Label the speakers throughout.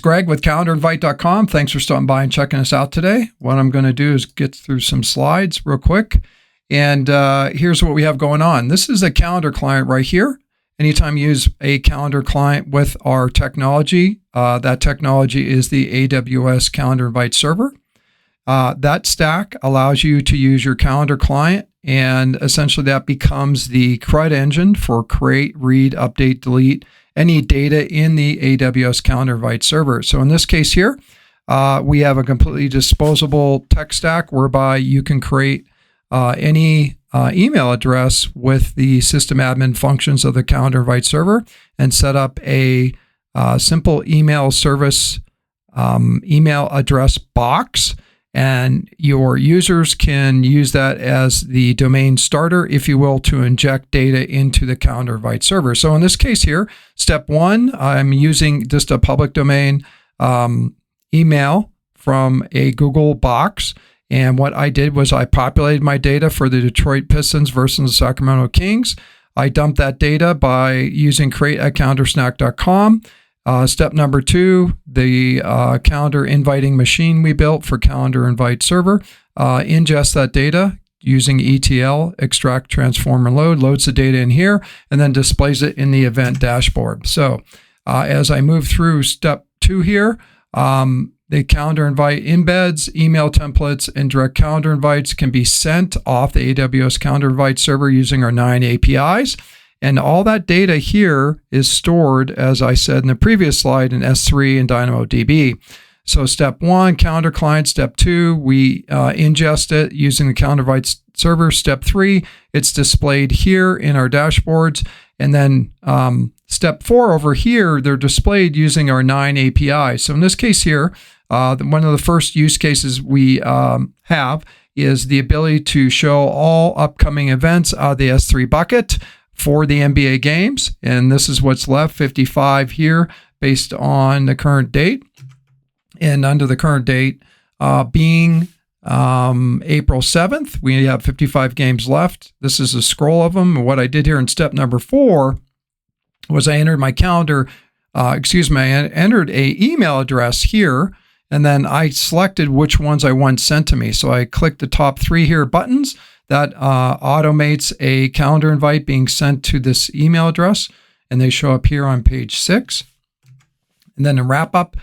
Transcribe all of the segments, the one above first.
Speaker 1: Greg with CalendarInvite.com. Thanks for stopping by and checking us out today. What I'm going to do is get through some slides real quick. And here's what we have going on. This is a calendar client right here. Anytime you use a calendar client with our technology, that technology is the AWS Calendar Invite Server. That stack allows you to use your calendar client, and essentially that becomes the CRUD engine for create, read, update, delete any data in the AWS Calendar Invite Server. So in this case here, we have a completely disposable tech stack whereby you can create any email address with the system admin functions of the Calendar Invite Server and set up a simple email service email address box. And your users can use that as the domain starter, if you will, to inject data into the Calendar Invite Server. So in this case here, step one, I'm using just a public domain email from a Google box. And what I did was I populated my data for the Detroit Pistons versus the Sacramento Kings. I dumped that data by using create@calendarsnack.com. Step number two, the calendar inviting machine we built for Calendar Invite Server ingests that data using ETL, extract, transform, and load, loads the data in here, and then displays it in the event dashboard. So as I move through step two here, the calendar invite embeds, email templates, and direct calendar invites can be sent off the AWS Calendar Invite Server using our 9 APIs. And all that data here is stored, as I said in the previous slide, in S3 and DynamoDB. So step one, calendar client. Step two, we ingest it using the Calendar Invite Server. Step three, it's displayed here in our dashboards. And then step four over here, they're displayed using our 9 APIs. So in this case here, one of the first use cases we have is the ability to show all upcoming events out of the S3 bucket for the NBA games. And this is what's left, 55 here based on the current date. And under the current date being April 7th, we have 55 games left. This is a scroll of them. What I did here in step number 4 was I entered my calendar, I entered a email address here, and then I selected which ones I want sent to me. So I clicked the top 3 here buttons. That automates a calendar invite being sent to this email address, and they show up here on page 6. And then to wrap up,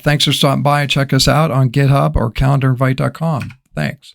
Speaker 1: thanks for stopping by and check us out on GitHub or calendarinvite.com. Thanks.